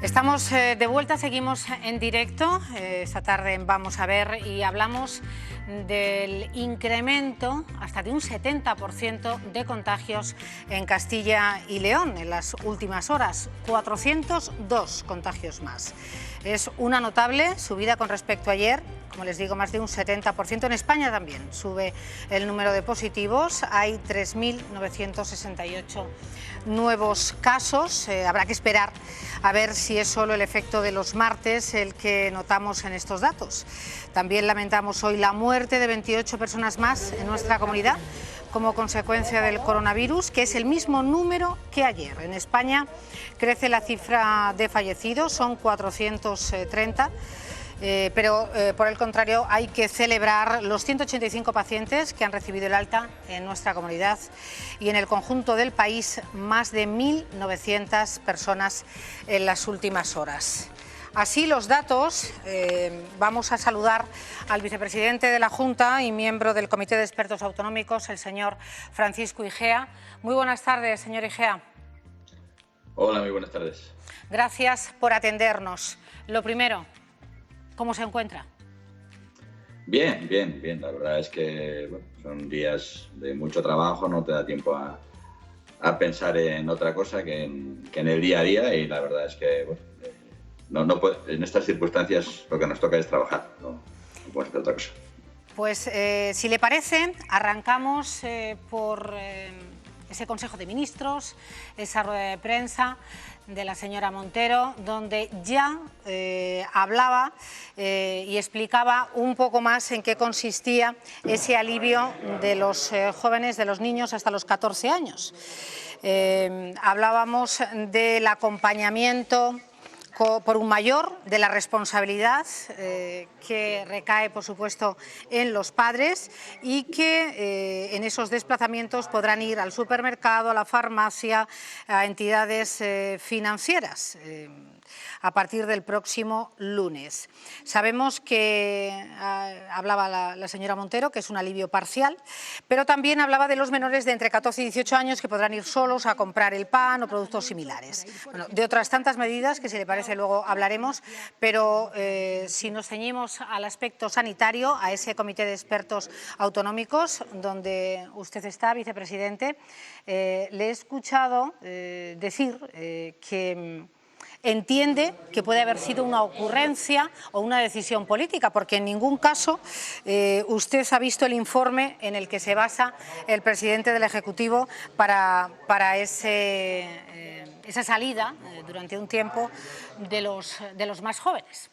Estamos de vuelta, seguimos en directo. Esta tarde vamos a ver y hablamos del incremento hasta de un 70% de contagios en Castilla y León en las últimas horas. 402 contagios más. Es una notable subida con respecto a ayer. Como les digo, más de un 70%. En España también sube el número de positivos. Hay 3.968 nuevos casos. Habrá que esperar a ver si es solo el efecto de los martes el que notamos en estos datos. También lamentamos hoy la muerte de 28 personas más en nuestra comunidad como consecuencia del coronavirus, que es el mismo número que ayer. En España crece la cifra de fallecidos, son 430. Pero por el contrario hay que celebrar los 185 pacientes que han recibido el alta en nuestra comunidad y en el conjunto del país más de 1.900 personas en las últimas horas. Así los datos. Vamos a saludar al vicepresidente de la Junta y miembro del Comité de Expertos Autonómicos, el señor Francisco Igea. Muy buenas tardes, señor Igea. Hola, muy buenas tardes. Gracias por atendernos. Lo primero, ¿cómo se encuentra? Bien. La verdad es que son días de mucho trabajo, no te da tiempo a pensar en otra cosa que en el día a día, y la verdad es que en estas circunstancias lo que nos toca es trabajar, no podemos hacer otra cosa. Pues si le parece, arrancamos por ese Consejo de Ministros, esa rueda de prensa de la señora Montero, donde ya hablaba y explicaba un poco más en qué consistía ese alivio de los jóvenes, de los niños hasta los 14 años. Hablábamos del acompañamiento por un mayor, de la responsabilidad que recae, por supuesto, en los padres, y que en esos desplazamientos podrán ir al supermercado, a la farmacia, a entidades financieras a partir del próximo lunes. Sabemos que hablaba la señora Montero, que es un alivio parcial, pero también hablaba de los menores de entre 14 y 18 años que podrán ir solos a comprar el pan o productos similares. Bueno, de otras tantas medidas que, si le parece, luego hablaremos, pero si nos ceñimos al aspecto sanitario, a ese comité de expertos autonómicos donde usted está, vicepresidente, le he escuchado decir que entiende que puede haber sido una ocurrencia o una decisión política, porque en ningún caso usted ha visto el informe en el que se basa el presidente del Ejecutivo para esa salida durante un tiempo de los más jóvenes.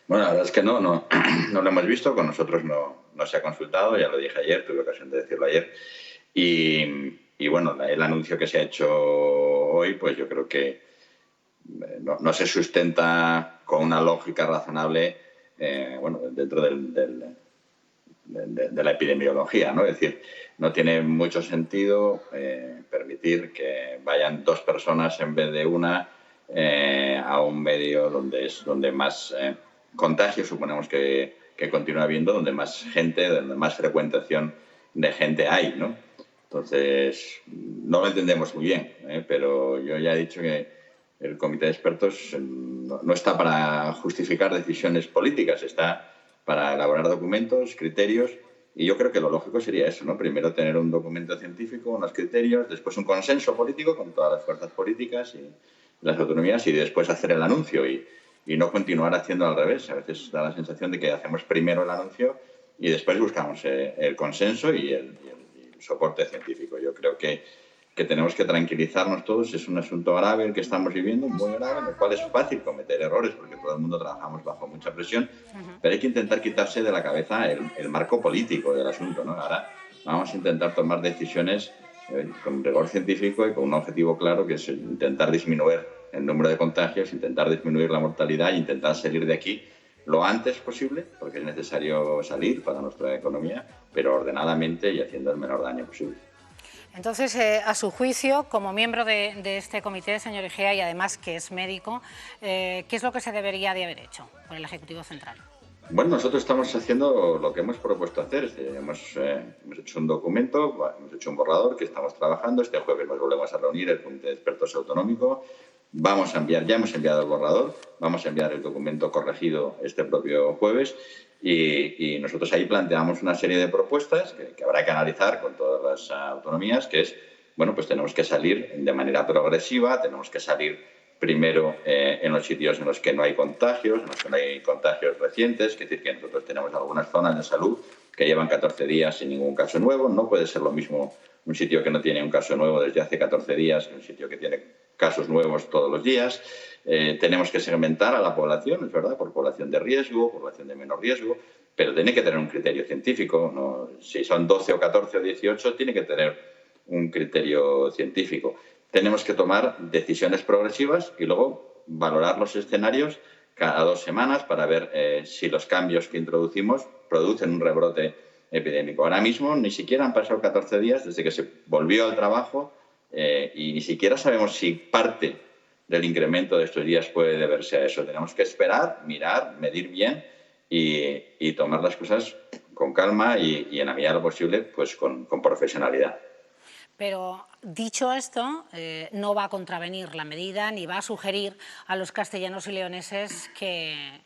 Bueno, la verdad es que no lo hemos visto, con nosotros no se ha consultado, ya lo dije ayer, tuve ocasión de decirlo ayer, y bueno, el anuncio que se ha hecho hoy, pues yo creo que no se sustenta con una lógica razonable dentro de la epidemiología, ¿no? Es decir, no tiene mucho sentido permitir que vayan 2 personas en vez de una a un medio donde más contagios suponemos que continúa habiendo, donde más gente, donde más frecuentación de gente hay, ¿no? Entonces, no lo entendemos muy bien, pero yo ya he dicho que el comité de expertos no está para justificar decisiones políticas, está para elaborar documentos, criterios, y yo creo que lo lógico sería eso, ¿no? Primero tener un documento científico, unos criterios, después un consenso político con todas las fuerzas políticas y las autonomías, y después hacer el anuncio y no continuar haciendo al revés. A veces da la sensación de que hacemos primero el anuncio y después buscamos el consenso y el soporte científico. Yo creo que tenemos que tranquilizarnos todos. Es un asunto grave el que estamos viviendo, muy grave, en el cual es fácil cometer errores porque todo el mundo trabajamos bajo mucha presión, pero hay que intentar quitarse de la cabeza el marco político del asunto, ¿no? Ahora vamos a intentar tomar decisiones con rigor científico y con un objetivo claro, que es intentar disminuir el número de contagios, intentar disminuir la mortalidad e intentar salir de aquí lo antes posible, porque es necesario salir para nuestra economía, pero ordenadamente y haciendo el menor daño posible. Entonces, a su juicio, como miembro de este comité, señor Igea, y además que es médico, ¿qué es lo que se debería de haber hecho por el Ejecutivo Central? Bueno, nosotros estamos haciendo lo que hemos propuesto hacer. Hemos hecho un documento, hemos hecho un borrador que estamos trabajando. Este jueves nos volvemos a reunir el Comité de Expertos Autonómico. ya hemos enviado el borrador, vamos a enviar el documento corregido este propio jueves y nosotros ahí planteamos una serie de propuestas que habrá que analizar con todas las autonomías, que es, bueno, pues tenemos que salir de manera progresiva, tenemos que salir primero en los sitios en los que no hay contagios, en los que no hay contagios recientes, es decir, que nosotros tenemos algunas zonas de salud que llevan 14 días sin ningún caso nuevo. No puede ser lo mismo un sitio que no tiene un caso nuevo desde hace 14 días que un sitio que tiene casos nuevos todos los días. Tenemos que segmentar a la población, es verdad, por población de riesgo, población de menor riesgo, pero tiene que tener un criterio científico, ¿no? Si son 12 o 14 o 18, tiene que tener un criterio científico. Tenemos que tomar decisiones progresivas y luego valorar los escenarios cada 2 semanas para ver si los cambios que introducimos producen un rebrote epidémico. Ahora mismo ni siquiera han pasado 14 días desde que se volvió al trabajo y ni siquiera sabemos si parte del incremento de estos días puede deberse a eso. Tenemos que esperar, mirar, medir bien y tomar las cosas con calma y en la medida de lo posible pues con profesionalidad. Pero dicho esto, no va a contravenir la medida ni va a sugerir a los castellanos y leoneses que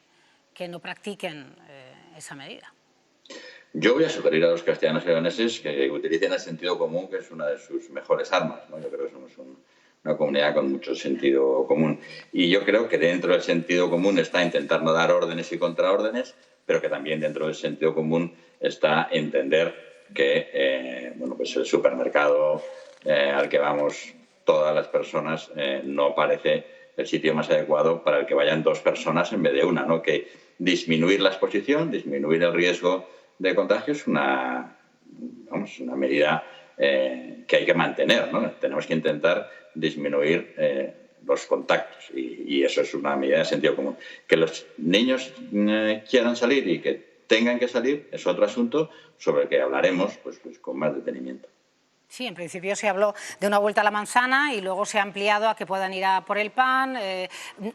no practiquen esa medida. Yo voy a sugerir a los castellanos y leoneses que utilicen el sentido común, que es una de sus mejores armas, ¿no? Yo creo que somos una comunidad con mucho sentido común. Y yo creo que dentro del sentido común está intentar no dar órdenes y contraórdenes, pero que también dentro del sentido común está entender que bueno, pues el supermercado al que vamos todas las personas no parece el sitio más adecuado para el que vayan 2 personas en vez de una, ¿no? Que disminuir la exposición, disminuir el riesgo de contagio es una medida que hay que mantener, ¿no? Tenemos que intentar disminuir los contactos y eso es una medida de sentido común. Que los niños quieran salir y que tengan que salir es otro asunto sobre el que hablaremos pues con más detenimiento. Sí, en principio se habló de una vuelta a la manzana y luego se ha ampliado a que puedan ir a por el pan,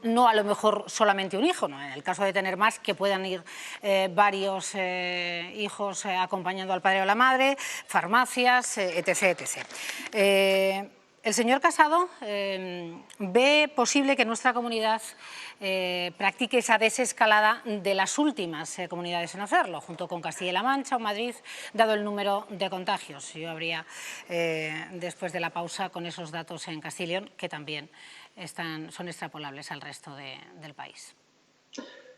no a lo mejor solamente un hijo, ¿no? En el caso de tener más, que puedan ir varios hijos acompañando al padre o la madre, farmacias, etc. El señor Casado ve posible que nuestra comunidad practique esa desescalada de las últimas comunidades en hacerlo, junto con Castilla-La Mancha o Madrid, dado el número de contagios. Yo habría, después de la pausa, con esos datos en Castilla y León, que también son extrapolables al resto del país.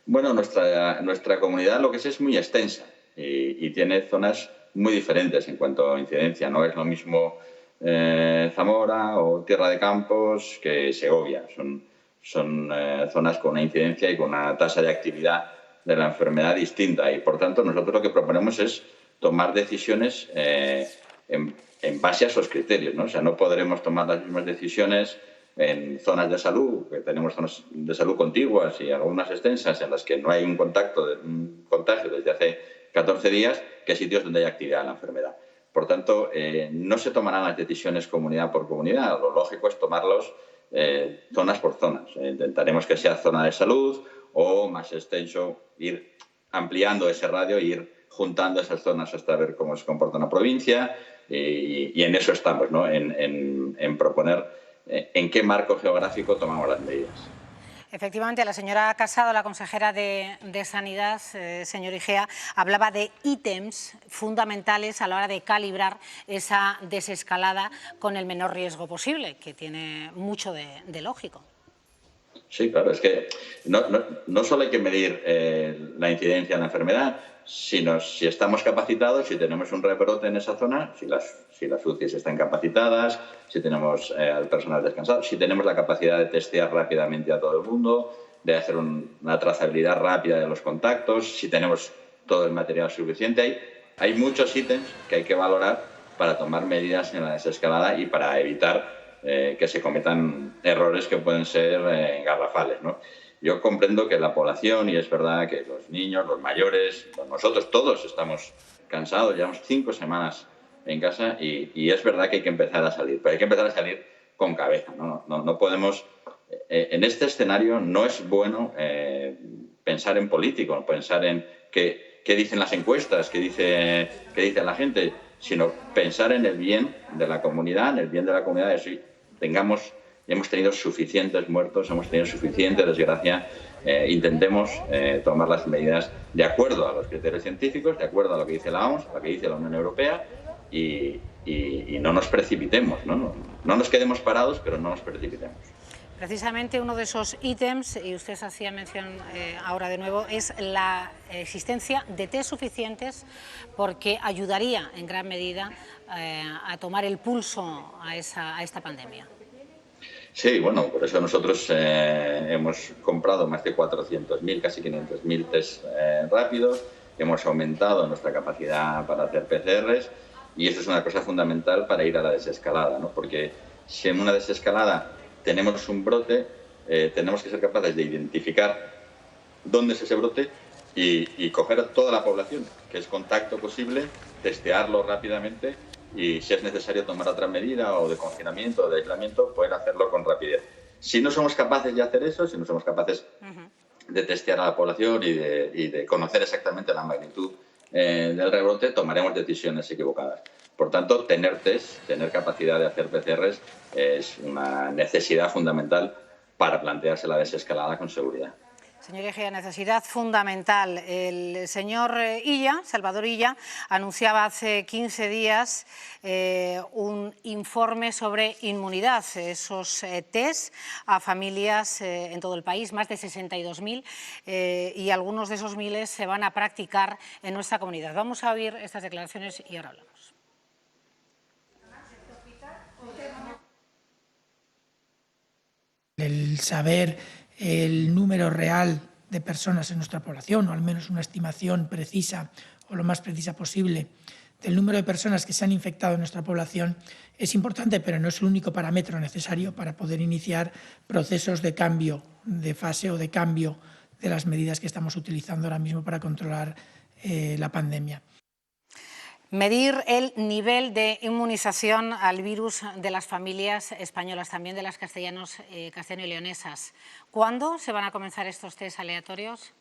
Bueno, nuestra comunidad lo que es muy extensa y tiene zonas muy diferentes en cuanto a incidencia. No es lo mismo Zamora o Tierra de Campos que Segovia. Son zonas con una incidencia y con una tasa de actividad de la enfermedad distinta y, por tanto, nosotros lo que proponemos es tomar decisiones en base a esos criterios, ¿no? O sea, no podremos tomar las mismas decisiones en zonas de salud, que tenemos zonas de salud contiguas y algunas extensas en las que no hay un contagio desde hace 14 días, que sitios donde hay actividad de la enfermedad. Por tanto, no se tomarán las decisiones comunidad por comunidad. Lo lógico es tomarlos zonas por zonas. Intentaremos que sea zona de salud o más extenso, ir ampliando ese radio e ir juntando esas zonas hasta ver cómo se comporta una provincia y en eso estamos, ¿no? En proponer en qué marco geográfico tomamos las medidas. Efectivamente, la señora Casado, la consejera de Sanidad, señor Igea, hablaba de ítems fundamentales a la hora de calibrar esa desescalada con el menor riesgo posible, que tiene mucho de lógico. Sí, claro, es que no solo hay que medir la incidencia de la enfermedad, sino si estamos capacitados, si tenemos un rebrote en esa zona, si las UCIs están capacitadas, si tenemos al personal descansado, si tenemos la capacidad de testear rápidamente a todo el mundo, de hacer una trazabilidad rápida de los contactos, si tenemos todo el material suficiente. Hay muchos ítems que hay que valorar para tomar medidas en la desescalada y para evitar que se cometan errores que pueden ser garrafales, ¿no? Yo comprendo que la población, y es verdad que los niños, los mayores, nosotros todos estamos cansados, llevamos 5 semanas en casa y es verdad que hay que empezar a salir, pero hay que empezar a salir con cabeza, ¿no? No podemos, en este escenario no es bueno pensar en político, pensar en qué dicen las encuestas, qué dice la gente, sino pensar en el bien de la comunidad, en el bien de la comunidad, de si tengamos hemos tenido suficientes muertos, hemos tenido suficiente desgracia. Intentemos tomar las medidas de acuerdo a los criterios científicos, de acuerdo a lo que dice la OMS, a lo que dice la Unión Europea, y no nos precipitemos, ¿no? No nos quedemos parados, pero no nos precipitemos. Precisamente uno de esos ítems, y usted hacía mención ahora de nuevo, es la existencia de test suficientes, porque ayudaría en gran medida a tomar el pulso a esta pandemia. Sí, bueno, por eso nosotros hemos comprado más de 400.000, casi 500.000 test rápidos, hemos aumentado nuestra capacidad para hacer PCRs, y eso es una cosa fundamental para ir a la desescalada, ¿no? Porque si en una desescalada tenemos un brote, tenemos que ser capaces de identificar dónde es ese brote y coger a toda la población, que es contacto posible, testearlo rápidamente y, si es necesario tomar otra medida o de confinamiento o de aislamiento, poder hacerlo con rapidez. Si no somos capaces de hacer eso, si no somos capaces de testear a la población y de conocer exactamente la magnitud del rebrote, tomaremos decisiones equivocadas. Por tanto, tener test, tener capacidad de hacer PCRs es una necesidad fundamental para plantearse la desescalada con seguridad. Señor Egea, necesidad fundamental. El señor Illa, Salvador Illa, anunciaba hace 15 días un informe sobre inmunidad, esos test a familias en todo el país, más de 62.000, y algunos de esos miles se van a practicar en nuestra comunidad. Vamos a oír estas declaraciones y ahora hablamos. El saber el número real de personas en nuestra población, o al menos una estimación precisa o lo más precisa posible del número de personas que se han infectado en nuestra población, es importante, pero no es el único parámetro necesario para poder iniciar procesos de cambio de fase o de cambio de las medidas que estamos utilizando ahora mismo para controlar la pandemia. Medir el nivel de inmunización al virus de las familias españolas, también de las castellano y leonesas. ¿Cuándo se van a comenzar estos test aleatorios?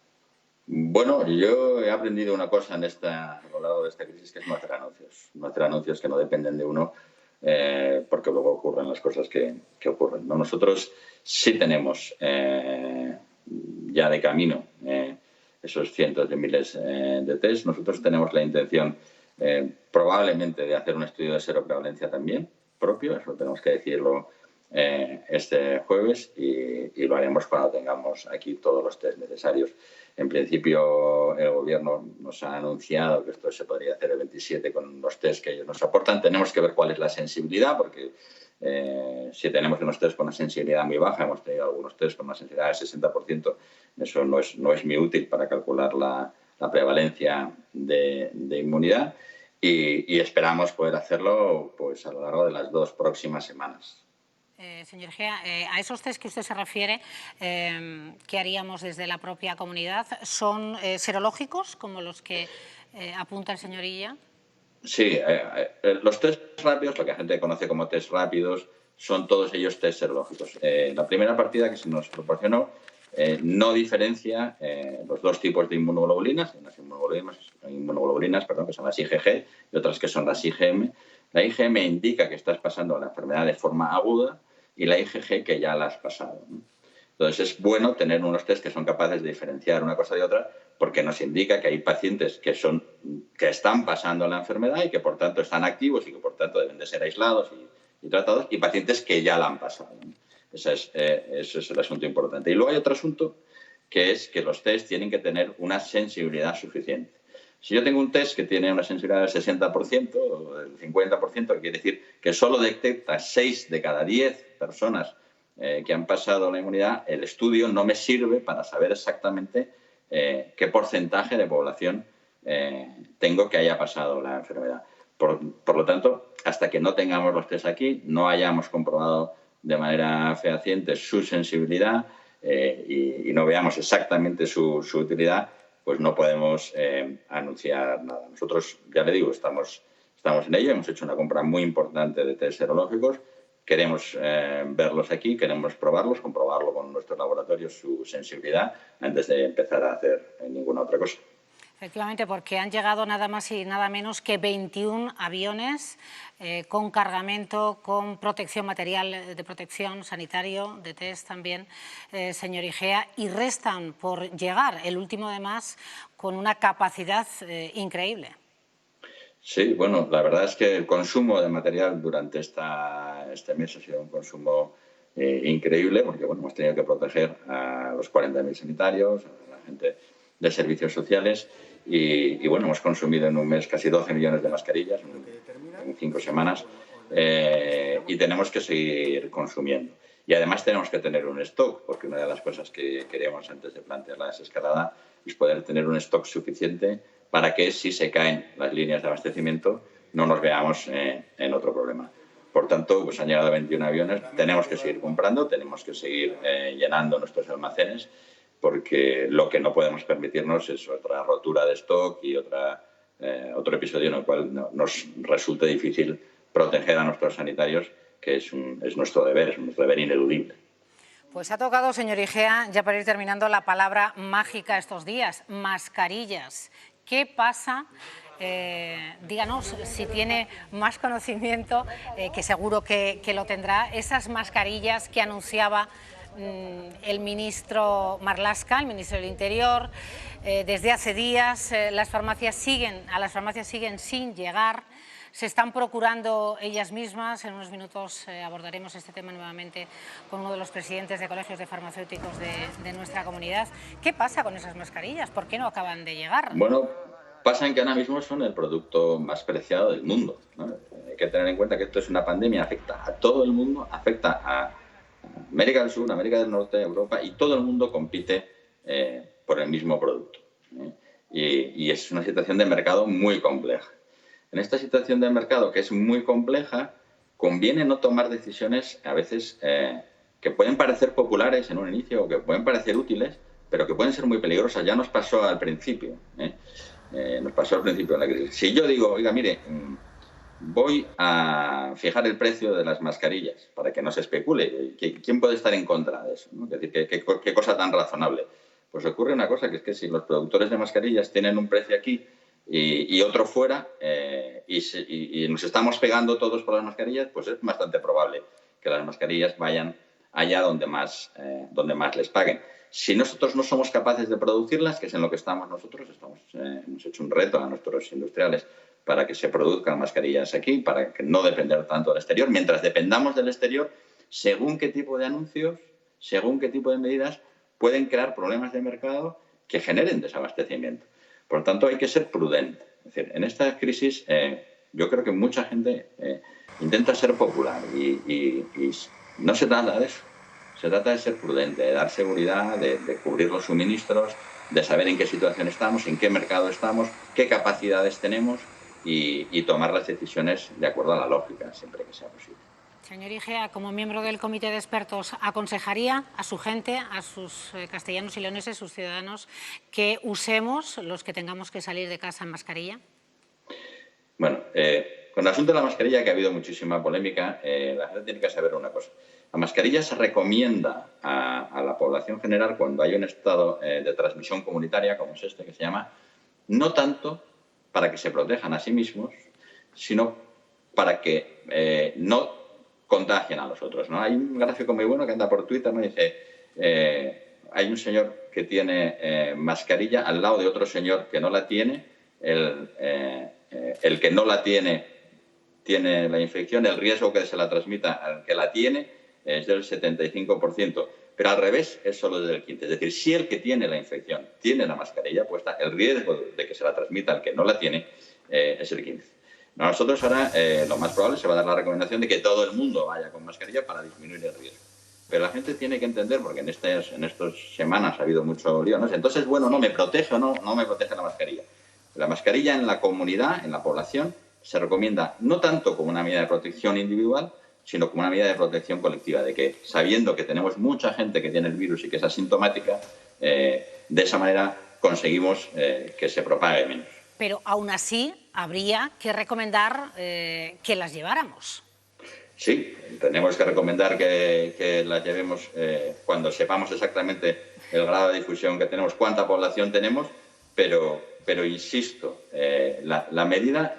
Bueno, yo he aprendido una cosa a lo largo de esta crisis, que es no hacer anuncios. No hacer anuncios que no dependen de uno, porque luego ocurren las cosas que ocurren, ¿no? Nosotros sí tenemos ya de camino esos cientos de miles de test. Nosotros tenemos la intención probablemente de hacer un estudio de seroprevalencia también propio, eso tenemos que decirlo este jueves, y lo haremos cuando tengamos aquí todos los test necesarios. En principio, el Gobierno nos ha anunciado que esto se podría hacer el 27 con los test que ellos nos aportan. Tenemos que ver cuál es la sensibilidad, porque si tenemos unos test con una sensibilidad muy baja, hemos tenido algunos test con una sensibilidad del 60%, eso no es muy útil para calcular la prevalencia de inmunidad, y esperamos poder hacerlo pues a lo largo de las 2 próximas semanas. Señor Egea, a esos test que usted se refiere, que haríamos desde la propia comunidad, ¿son serológicos, como los que apunta el señor Illa? Sí, los test rápidos, lo que la gente conoce como test rápidos, son todos ellos test serológicos. La primera partida que se nos proporcionó no diferencia los dos tipos de inmunoglobulinas, unas inmunoglobulinas, que son las IgG, y otras que son las IgM. La IgM indica que estás pasando la enfermedad de forma aguda, y la IgG que ya la has pasado, ¿no? Entonces es bueno tener unos test que son capaces de diferenciar una cosa de otra, porque nos indica que hay pacientes que están pasando la enfermedad y que por tanto están activos y que por tanto deben de ser aislados y tratados, y pacientes que ya la han pasado, ¿no? Ese es el asunto importante. Y luego hay otro asunto, que es que los test tienen que tener una sensibilidad suficiente. Si yo tengo un test que tiene una sensibilidad del 60% o del 50%, quiere decir que solo detecta 6 de cada 10 personas que han pasado la inmunidad, el estudio no me sirve para saber exactamente qué porcentaje de población tengo que haya pasado la enfermedad. Por lo tanto, hasta que no tengamos los test aquí, no hayamos comprobado de manera fehaciente su sensibilidad y no veamos exactamente su utilidad, pues no podemos anunciar nada. Nosotros, ya le digo, estamos en ello, hemos hecho una compra muy importante de test serológicos, queremos verlos aquí, queremos probarlos, comprobarlo con nuestros laboratorios, su sensibilidad, antes de empezar a hacer ninguna otra cosa. Efectivamente, porque han llegado nada más y nada menos que 21 aviones con cargamento, con protección material de protección sanitario, de test también, señor Igea, y restan por llegar, el último además, con una capacidad increíble. Sí, bueno, la verdad es que el consumo de material durante este mes ha sido un consumo increíble, porque bueno, hemos tenido que proteger a los 40.000 sanitarios, a la gente de servicios sociales, y bueno, hemos consumido en un mes casi 12 millones de mascarillas en 5 semanas, y tenemos que seguir consumiendo. Y además tenemos que tener un stock, porque una de las cosas que queríamos antes de plantear la desescalada es poder tener un stock suficiente para que, si se caen las líneas de abastecimiento, no nos veamos en otro problema. Por tanto, pues han llegado 21 aviones, tenemos que seguir comprando, tenemos que seguir llenando nuestros almacenes, porque lo que no podemos permitirnos es otra rotura de stock y otro episodio en el cual nos resulte difícil proteger a nuestros sanitarios, que es nuestro deber ineludible. Pues ha tocado, señor Igea, ya para ir terminando, la palabra mágica estos días, mascarillas. ¿Qué pasa? Díganos si tiene más conocimiento, que seguro que lo tendrá, esas mascarillas que anunciaba el ministro Marlaska, el ministro del Interior. Desde hace días a las farmacias siguen sin llegar. Se están procurando ellas mismas. En unos minutos abordaremos este tema nuevamente con uno de los presidentes de colegios de farmacéuticos de nuestra comunidad. ¿Qué pasa con esas mascarillas? ¿Por qué no acaban de llegar? Bueno, pasa en que ahora mismo son el producto más preciado del mundo, ¿no? Hay que tener en cuenta que esto es una pandemia, afecta a todo el mundo, afecta a América del Sur, América del Norte, Europa, y todo el mundo compite por el mismo producto. Y es una situación de mercado muy compleja. En esta situación de mercado, que es muy compleja, conviene no tomar decisiones a veces que pueden parecer populares en un inicio o que pueden parecer útiles, pero que pueden ser muy peligrosas. Ya nos pasó al principio. Nos pasó al principio de la crisis. Si yo digo, oiga, mire, voy a fijar el precio de las mascarillas para que no se especule, ¿quién puede estar en contra de eso? ¿No? Es decir, ¿qué cosa tan razonable? Pues ocurre una cosa, que es que si los productores de mascarillas tienen un precio aquí y otro fuera, y nos estamos pegando todos por las mascarillas, pues es bastante probable que las mascarillas vayan allá donde más les paguen. Si nosotros no somos capaces de producirlas, que es en lo que estamos nosotros, hemos hecho un reto a nuestros industriales para que se produzcan mascarillas aquí, para que no depender tanto del exterior. Mientras dependamos del exterior, según qué tipo de anuncios, según qué tipo de medidas, pueden crear problemas de mercado que generen desabastecimiento. Por lo tanto, hay que ser prudente. Es decir, en esta crisis yo creo que mucha gente intenta ser popular y no se trata de eso. Se trata de ser prudente, de dar seguridad, de cubrir los suministros, de saber en qué situación estamos, en qué mercado estamos, qué capacidades tenemos y tomar las decisiones de acuerdo a la lógica, siempre que sea posible. Señor Igea, como miembro del comité de expertos, ¿aconsejaría a su gente, a sus castellanos y leoneses, sus ciudadanos, que usemos los que tengamos que salir de casa en mascarilla? Bueno, con el asunto de la mascarilla, que ha habido muchísima polémica, la gente tiene que saber una cosa. La mascarilla se recomienda a la población general cuando hay un estado de transmisión comunitaria, como es este que se llama, no tanto para que se protejan a sí mismos, sino para que no contagien a los otros, ¿no? Hay un gráfico muy bueno que anda por Twitter, ¿no? Dice, hay un señor que tiene mascarilla al lado de otro señor que no la tiene, el que no la tiene la infección, el riesgo que se la transmita al que la tiene es del 75%, pero al revés es solo del 15%. Es decir, si el que tiene la infección tiene la mascarilla puesta, el riesgo de que se la transmita al que no la tiene es el 15%. Nosotros ahora lo más probable se va a dar la recomendación de que todo el mundo vaya con mascarilla para disminuir el riesgo. Pero la gente tiene que entender, porque en estas semanas ha habido mucho lío, ¿no? Entonces, bueno, ¿no me protege o no me protege la mascarilla? La mascarilla en la comunidad, en la población, se recomienda no tanto como una medida de protección individual, sino como una medida de protección colectiva, de que sabiendo que tenemos mucha gente que tiene el virus y que es asintomática, de esa manera conseguimos que se propague menos. Pero aún así habría que recomendar que las lleváramos. Sí, tenemos que recomendar que las llevemos cuando sepamos exactamente el grado de difusión que tenemos, cuánta población tenemos, pero insisto, la medida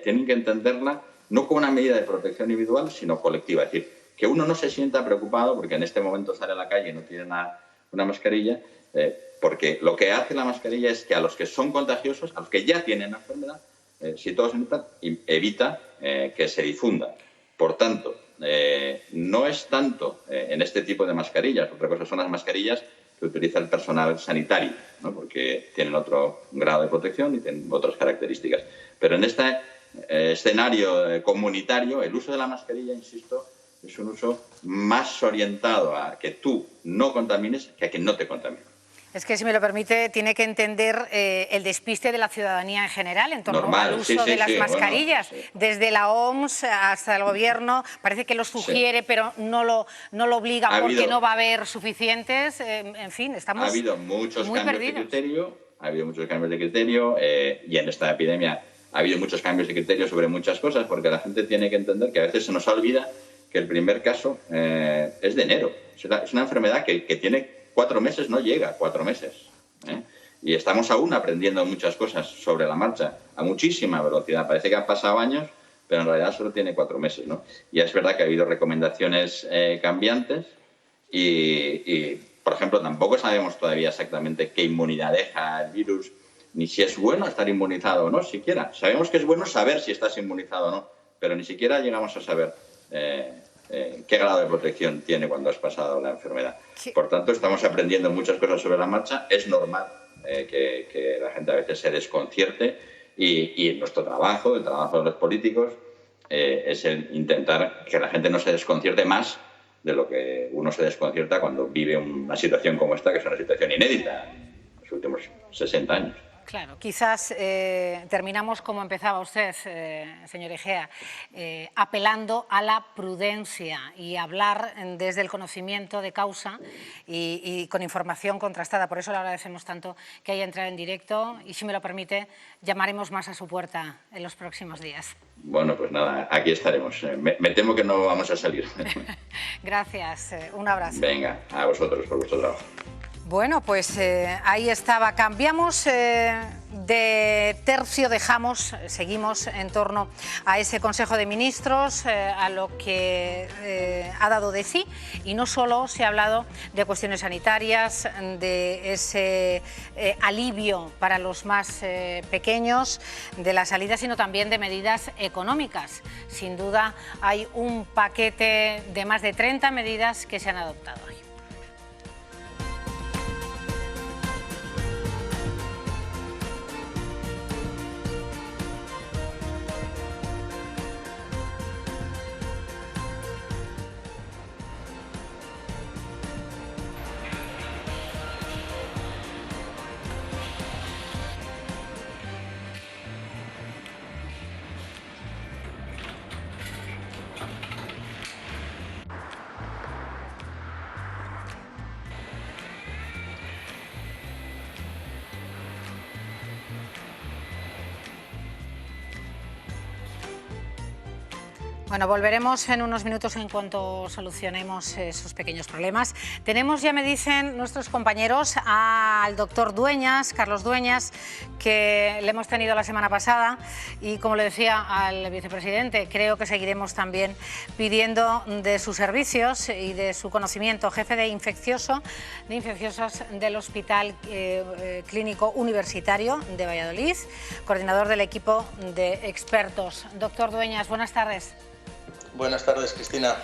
tienen que entenderla no como una medida de protección individual, sino colectiva. Es decir, que uno no se sienta preocupado porque en este momento sale a la calle y no tiene una mascarilla, porque lo que hace la mascarilla es que a los que son contagiosos, a los que ya tienen la enfermedad, si todos entran, evita que se difunda. Por tanto, no es tanto en este tipo de mascarillas, otra cosa son las mascarillas que utiliza el personal sanitario, ¿no? Porque tienen otro grado de protección y tienen otras características. Pero en este escenario comunitario, el uso de la mascarilla, insisto, es un uso más orientado a que tú no contamines que a que no te contamine. Es que, si me lo permite, tiene que entender el despiste de la ciudadanía en general en torno al uso de las mascarillas. Bueno, desde la OMS hasta el Gobierno parece que lo sugiere, pero no lo obliga porque no va a haber suficientes. En fin, estamos muy perdidos. Ha habido muchos cambios de criterio y en esta epidemia ha habido muchos cambios de criterio sobre muchas cosas, porque la gente tiene que entender que a veces se nos olvida que el primer caso es de enero. Es una enfermedad que tiene 4 meses, no llega a 4 meses. Y estamos aún aprendiendo muchas cosas sobre la marcha a muchísima velocidad. Parece que han pasado años, pero en realidad solo tiene 4 meses, ¿no? Y es verdad que ha habido recomendaciones cambiantes y, por ejemplo, tampoco sabemos todavía exactamente qué inmunidad deja el virus, ni si es bueno estar inmunizado o no, siquiera. Sabemos que es bueno saber si estás inmunizado o no, pero ni siquiera llegamos a saber qué grado de protección tiene cuando has pasado la enfermedad. Por tanto, estamos aprendiendo muchas cosas sobre la marcha. Es normal que la gente a veces se desconcierte y nuestro trabajo, el trabajo de los políticos, es el intentar que la gente no se desconcierte más de lo que uno se desconcierta cuando vive una situación como esta, que es una situación inédita en los últimos 60 años. Claro, quizás terminamos como empezaba usted, señor Egea, apelando a la prudencia y hablar desde el conocimiento de causa y con información contrastada. Por eso le agradecemos tanto que haya entrado en directo y, si me lo permite, llamaremos más a su puerta en los próximos días. Bueno, pues nada, aquí estaremos. Me temo que no vamos a salir. Gracias, un abrazo. Venga, a vosotros por vuestro trabajo. Bueno, pues ahí estaba. Cambiamos de tercio, seguimos en torno a ese Consejo de Ministros, a lo que ha dado de sí, y no solo se ha hablado de cuestiones sanitarias, de ese alivio para los más pequeños, de la salida, sino también de medidas económicas. Sin duda hay un paquete de más de 30 medidas que se han adoptado hoy. Bueno, volveremos en unos minutos en cuanto solucionemos esos pequeños problemas. Tenemos, ya me dicen nuestros compañeros, al doctor Dueñas, Carlos Dueñas, que le hemos tenido la semana pasada, y, como le decía al vicepresidente, creo que seguiremos también pidiendo de sus servicios y de su conocimiento. Jefe de infecciosas del Hospital Clínico Universitario de Valladolid, coordinador del equipo de expertos. Doctor Dueñas, buenas tardes. Buenas tardes, Cristina.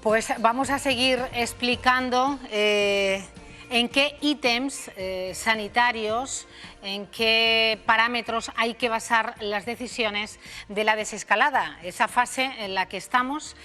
Pues vamos a seguir explicando en qué ítems sanitarios, en qué parámetros hay que basar las decisiones de la desescalada. Esa fase en la que estamos,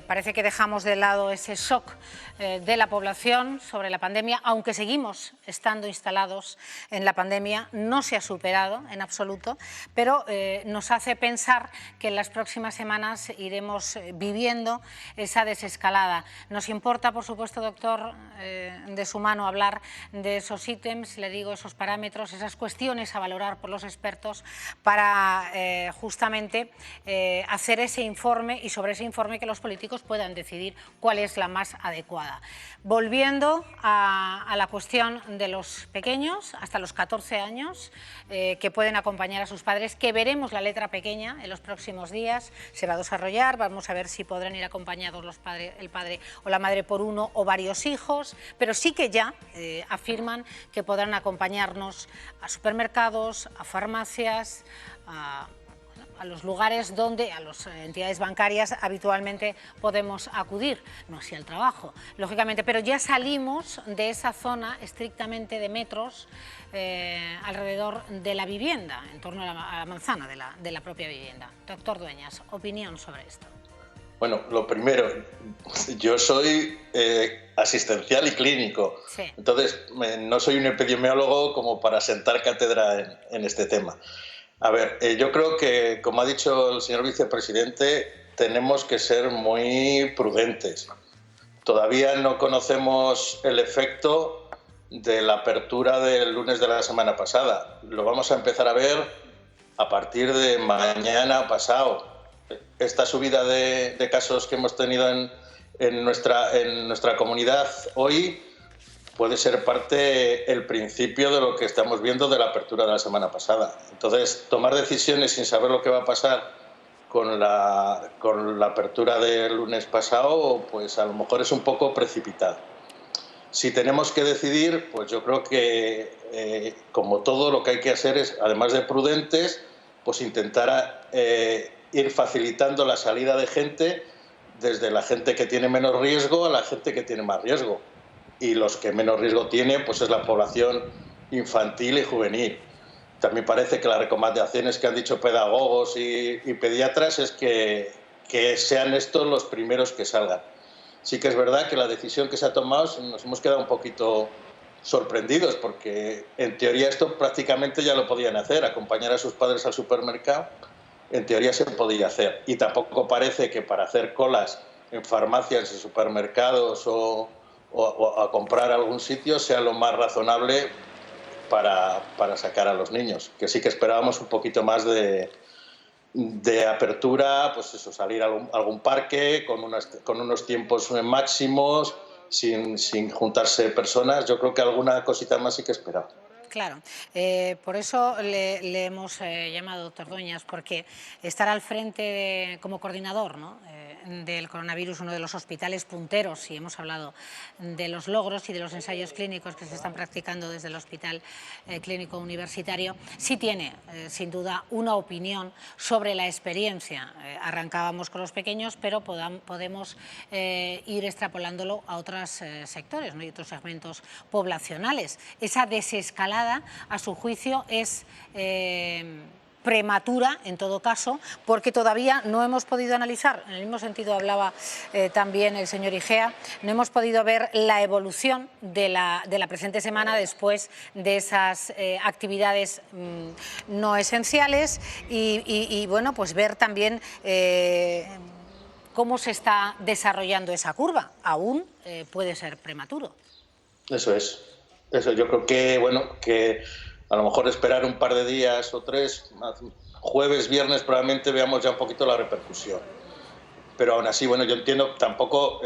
parece que dejamos de lado ese shock de la población sobre la pandemia, aunque seguimos estando instalados en la pandemia, no se ha superado en absoluto, pero nos hace pensar que en las próximas semanas iremos viviendo esa desescalada. Nos importa, por supuesto, doctor, de su mano hablar de esos ítems, le digo, esos parámetros, esas cuestiones a valorar por los expertos para justamente hacer ese informe y sobre ese informe que los políticos puedan decidir cuál es la más adecuada. Volviendo a la cuestión de los pequeños, hasta los 14 años, que pueden acompañar a sus padres, que veremos la letra pequeña en los próximos días, se va a desarrollar, vamos a ver si podrán ir acompañados el padre o la madre por uno o varios hijos, pero sí que ya afirman que podrán acompañarnos a supermercados, a farmacias, a los lugares donde, a las entidades bancarias habitualmente podemos acudir, no así al trabajo, lógicamente, pero ya salimos de esa zona estrictamente de metros alrededor de la vivienda, en torno a la manzana de la propia vivienda. Doctor Dueñas, opinión sobre esto. Bueno, lo primero, yo soy asistencial y clínico, Sí. Entonces no soy un epidemiólogo como para sentar cátedra en este tema. A ver, yo creo que, como ha dicho el señor vicepresidente, tenemos que ser muy prudentes. Todavía no conocemos el efecto de la apertura del lunes de la semana pasada. Lo vamos a empezar a ver a partir de mañana pasado. Esta subida de casos que hemos tenido en nuestra comunidad hoy puede ser el principio de lo que estamos viendo de la apertura de la semana pasada. Entonces, tomar decisiones sin saber lo que va a pasar con la apertura del lunes pasado, pues a lo mejor es un poco precipitado. Si tenemos que decidir, pues yo creo que, como todo, lo que hay que hacer es, además de prudentes, pues intentar ir facilitando la salida de gente, desde la gente que tiene menos riesgo a la gente que tiene más riesgo. Y los que menos riesgo tienen, pues es la población infantil y juvenil. También parece que las recomendaciones que han dicho pedagogos y pediatras es que sean estos los primeros que salgan. Sí que es verdad que la decisión que se ha tomado, nos hemos quedado un poquito sorprendidos, porque en teoría esto prácticamente ya lo podían hacer, acompañar a sus padres al supermercado, en teoría se podía hacer. Y tampoco parece que para hacer colas en farmacias, en supermercados o a comprar a algún sitio sea lo más razonable para sacar a los niños, que sí que esperábamos un poquito más de apertura, pues eso, salir a algún parque con unos tiempos máximos, sin juntarse personas. Yo creo que alguna cosita más sí que esperaba. Claro, por eso le hemos llamado, doctor Dueñas, porque estar al frente como coordinador, ¿no?, del coronavirus, uno de los hospitales punteros, y hemos hablado de los logros y de los ensayos clínicos que se están practicando desde el Hospital Clínico Universitario, sí tiene, sin duda, una opinión sobre la experiencia. Arrancábamos con los pequeños, pero podemos ir extrapolándolo a otros sectores, ¿no?, y otros segmentos poblacionales. Esa desescalada, a su juicio, es prematura, en todo caso, porque todavía no hemos podido analizar, en el mismo sentido hablaba también el señor Igea, no hemos podido ver la evolución de la presente semana después de esas actividades no esenciales y bueno, pues ver también cómo se está desarrollando esa curva. Aún puede ser prematuro. Eso es. Eso, yo creo que, bueno, que a lo mejor esperar un par de días o 3, jueves, viernes, probablemente veamos ya un poquito la repercusión. Pero aún así, bueno, yo entiendo, tampoco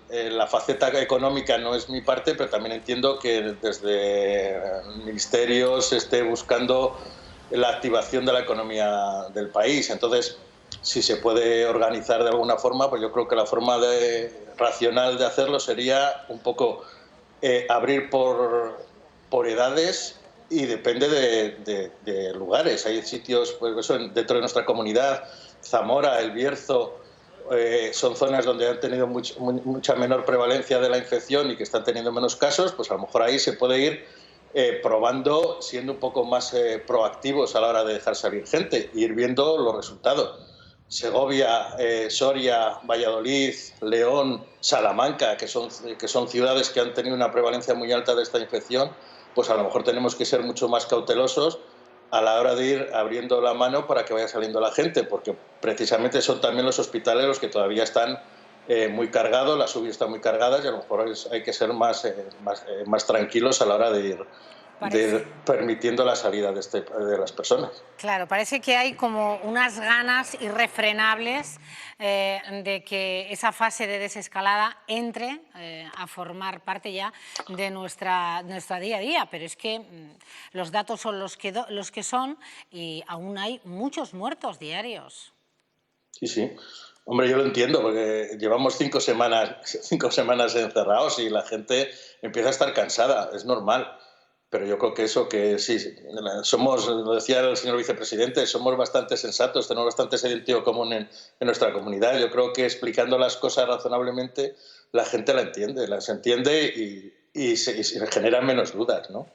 la faceta económica no es mi parte, pero también entiendo que desde el Ministerio se esté buscando la activación de la economía del país. Entonces, si se puede organizar de alguna forma, pues yo creo que la forma racional de hacerlo sería un poco abrir por edades, y depende de lugares. Hay sitios, pues eso, dentro de nuestra comunidad, Zamora, El Bierzo, son zonas donde han tenido mucha menor prevalencia de la infección y que están teniendo menos casos, pues a lo mejor ahí se puede ir probando, siendo un poco más proactivos a la hora de dejar salir gente e ir viendo los resultados. Segovia, Soria, Valladolid, León, Salamanca, que son ciudades que han tenido una prevalencia muy alta de esta infección, pues a lo mejor tenemos que ser mucho más cautelosos a la hora de ir abriendo la mano para que vaya saliendo la gente, porque precisamente son también los hospitales los que todavía están muy cargado, las UBI están muy cargadas y a lo mejor hay que ser más tranquilos a la hora de ir permitiendo la salida de las personas. Claro, parece que hay como unas ganas irrefrenables de que esa fase de desescalada entre a formar parte ya de nuestra día a día, pero es que los datos son los que son y aún hay muchos muertos diarios. Sí, sí. Hombre, yo lo entiendo, porque llevamos 5 semanas encerrados y la gente empieza a estar cansada, es normal. Pero yo creo que eso que sí, lo decía el señor vicepresidente, somos bastante sensatos, tenemos bastante sentido común en nuestra comunidad. Yo creo que explicando las cosas razonablemente la gente las entiende y se generan menos dudas, ¿no?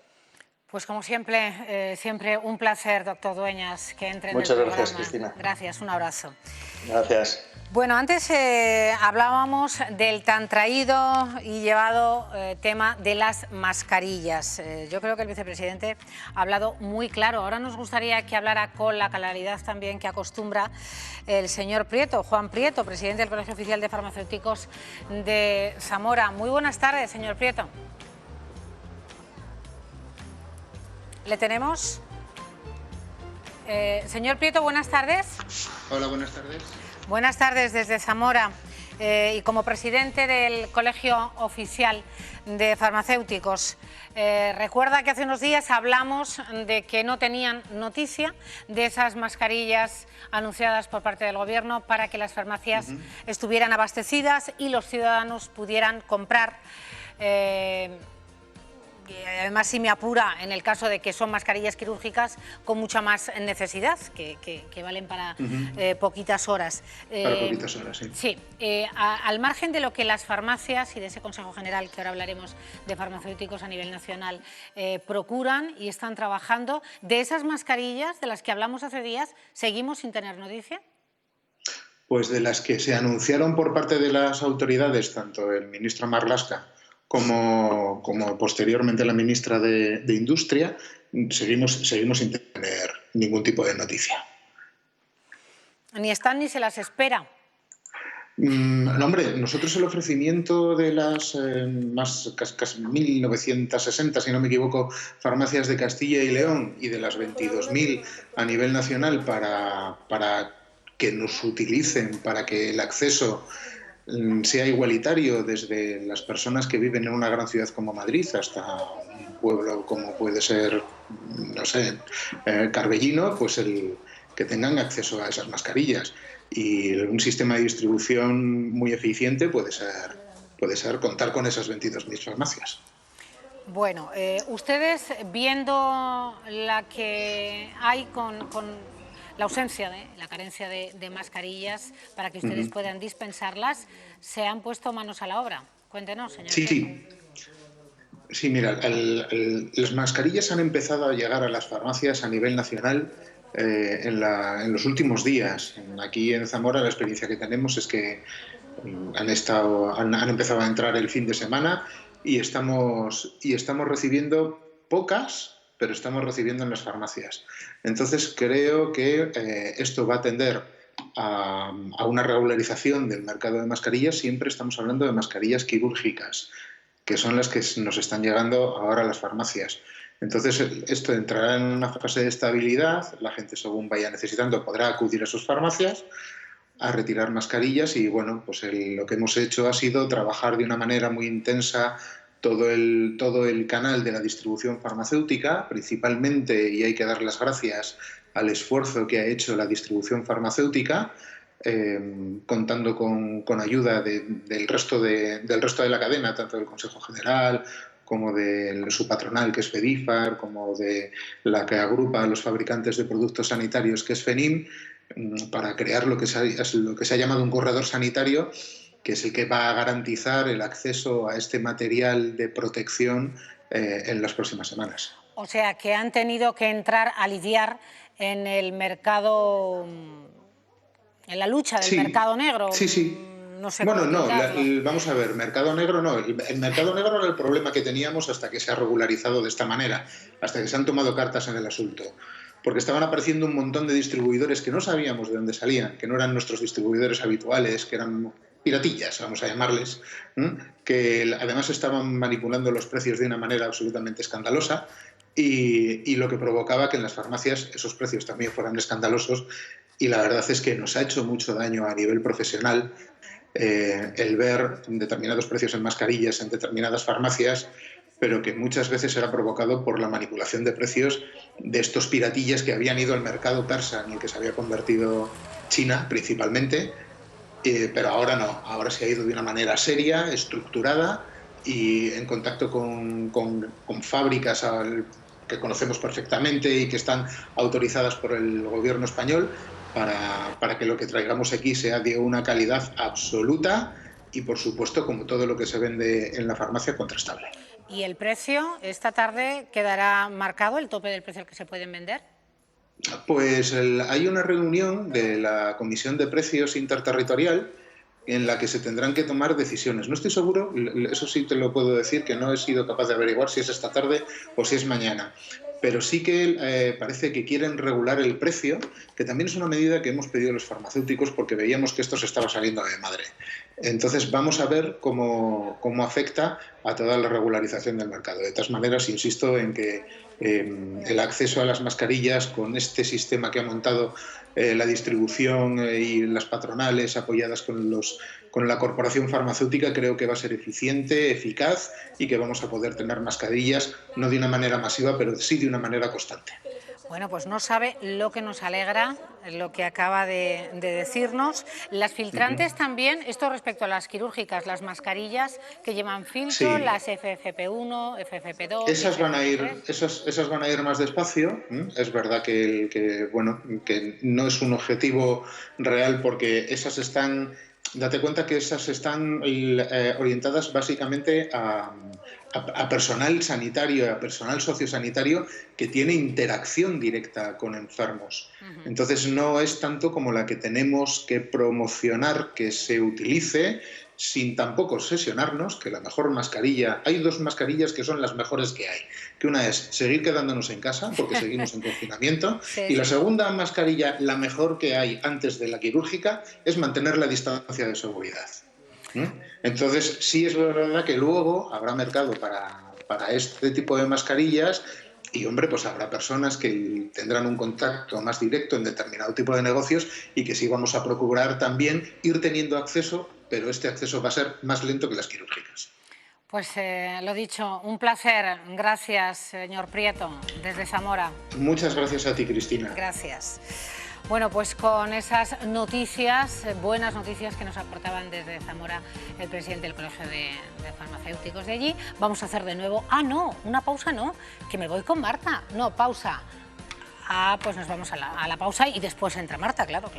Pues como siempre, siempre un placer, doctor Dueñas, que entre en el programa. Muchas gracias, Cristina. Gracias, un abrazo. Gracias. Bueno, antes hablábamos del tan traído y llevado tema de las mascarillas. Yo creo que el vicepresidente ha hablado muy claro. Ahora nos gustaría que hablara con la claridad también que acostumbra el señor Prieto, Juan Prieto, presidente del Colegio Oficial de Farmacéuticos de Zamora. Muy buenas tardes, señor Prieto. ¿Le tenemos? Señor Prieto, buenas tardes. Hola, buenas tardes. Buenas tardes desde Zamora y como presidente del Colegio Oficial de Farmacéuticos. Recuerda que hace unos días hablamos de que no tenían noticia de esas mascarillas anunciadas por parte del Gobierno para que las farmacias estuvieran abastecidas y los ciudadanos pudieran comprar. Además, si me apura, en el caso de que son mascarillas quirúrgicas con mucha más necesidad, que valen para poquitas horas. Para poquitas horas, sí. Sí, al margen de lo que las farmacias y de ese Consejo General, que ahora hablaremos de farmacéuticos a nivel nacional, procuran y están trabajando, de esas mascarillas de las que hablamos hace días, ¿seguimos sin tener noticia? Pues de las que se anunciaron por parte de las autoridades, tanto el ministro Marlaska como posteriormente la ministra de Industria, seguimos sin tener ningún tipo de noticia. Ni están ni se las espera. No, hombre, nosotros el ofrecimiento de las casi 1.960, si no me equivoco, farmacias de Castilla y León y de las 22.000 a nivel nacional para que nos utilicen, para que el acceso sea igualitario desde las personas que viven en una gran ciudad como Madrid hasta un pueblo como puede ser, no sé, Carbellino, pues que tengan acceso a esas mascarillas. Y un sistema de distribución muy eficiente puede ser contar con esas 22.000 farmacias. Bueno, ustedes viendo la que hay con la ausencia, la carencia de mascarillas para que ustedes puedan dispensarlas, ¿se han puesto manos a la obra? Cuéntenos, señor. Sí, mira, las mascarillas han empezado a llegar a las farmacias a nivel nacional en los últimos días. Aquí en Zamora la experiencia que tenemos es que han empezado a entrar el fin de semana y estamos recibiendo pocas, pero estamos recibiendo en las farmacias. Entonces creo que esto va a tender a una regularización del mercado de mascarillas. Siempre estamos hablando de mascarillas quirúrgicas, que son las que nos están llegando ahora a las farmacias. Entonces esto entrará en una fase de estabilidad, la gente según vaya necesitando podrá acudir a sus farmacias a retirar mascarillas y bueno, pues lo que hemos hecho ha sido trabajar de una manera muy intensa todo el canal de la distribución farmacéutica, principalmente, y hay que dar las gracias al esfuerzo que ha hecho la distribución farmacéutica, contando con ayuda del resto de la cadena, tanto del Consejo General como de su patronal, que es FEDIFAR, como de la que agrupa a los fabricantes de productos sanitarios, que es FENIM, para crear lo que se ha llamado un corredor sanitario, que es el que va a garantizar el acceso a este material de protección en las próximas semanas. O sea, que han tenido que entrar a lidiar en el mercado, en la lucha del mercado negro. Sí. No sé bueno, no, vamos a ver, mercado negro no. El mercado negro era el problema que teníamos hasta que se ha regularizado de esta manera, hasta que se han tomado cartas en el asunto. Porque estaban apareciendo un montón de distribuidores que no sabíamos de dónde salían, que no eran nuestros distribuidores habituales, que eran piratillas, vamos a llamarles, que además estaban manipulando los precios de una manera absolutamente escandalosa y lo que provocaba que en las farmacias esos precios también fueran escandalosos, y la verdad es que nos ha hecho mucho daño a nivel profesional el ver determinados precios en mascarillas en determinadas farmacias, pero que muchas veces era provocado por la manipulación de precios de estos piratillas que habían ido al mercado persa en el que se había convertido China principalmente, pero ahora no, ahora se ha ido de una manera seria, estructurada y en contacto con fábricas que conocemos perfectamente y que están autorizadas por el gobierno español para que lo que traigamos aquí sea de una calidad absoluta y, por supuesto, como todo lo que se vende en la farmacia, contrastable. ¿Y el precio? ¿Esta tarde quedará marcado el tope del precio al que se pueden vender? Pues hay una reunión de la Comisión de Precios Interterritorial en la que se tendrán que tomar decisiones. No estoy seguro, eso sí te lo puedo decir, que no he sido capaz de averiguar si es esta tarde o si es mañana. Pero sí que parece que quieren regular el precio, que también es una medida que hemos pedido los farmacéuticos porque veíamos que esto se estaba saliendo de madre. Entonces vamos a ver cómo afecta a toda la regularización del mercado. De todas maneras, insisto en que el acceso a las mascarillas con este sistema que ha montado la distribución y las patronales apoyadas con la corporación farmacéutica, creo que va a ser eficiente, eficaz y que vamos a poder tener mascarillas no de una manera masiva, pero sí de una manera constante. Bueno, pues no sabe lo que nos alegra, lo que acaba de decirnos. Las filtrantes también, esto respecto a las quirúrgicas, las mascarillas que llevan filtro, sí, las FFP1, FFP2... Esas van a ir más despacio. Es verdad que no es un objetivo real porque esas están... Date cuenta que esas están orientadas básicamente a personal sanitario, a personal sociosanitario que tiene interacción directa con enfermos. Entonces no es tanto como la que tenemos que promocionar que se utilice sin tampoco obsesionarnos, que la mejor mascarilla... Hay dos mascarillas que son las mejores que hay. Que una es seguir quedándonos en casa, porque seguimos en confinamiento, sí, y la segunda mascarilla, la mejor que hay antes de la quirúrgica, es mantener la distancia de seguridad. Entonces, sí es verdad que luego habrá mercado para este tipo de mascarillas y, hombre, pues habrá personas que tendrán un contacto más directo en determinado tipo de negocios y que sí vamos a procurar también ir teniendo acceso, pero este acceso va a ser más lento que las quirúrgicas. Pues lo dicho, un placer. Gracias, señor Prieto, desde Zamora. Muchas gracias a ti, Cristina. Gracias. Bueno, pues con esas noticias, buenas noticias que nos aportaban desde Zamora el presidente del Colegio de Farmacéuticos de allí, vamos a hacer de nuevo... Ah, no, una pausa no, que me voy con Marta. No, pausa. Ah, pues nos vamos a la pausa y después entra Marta, claro.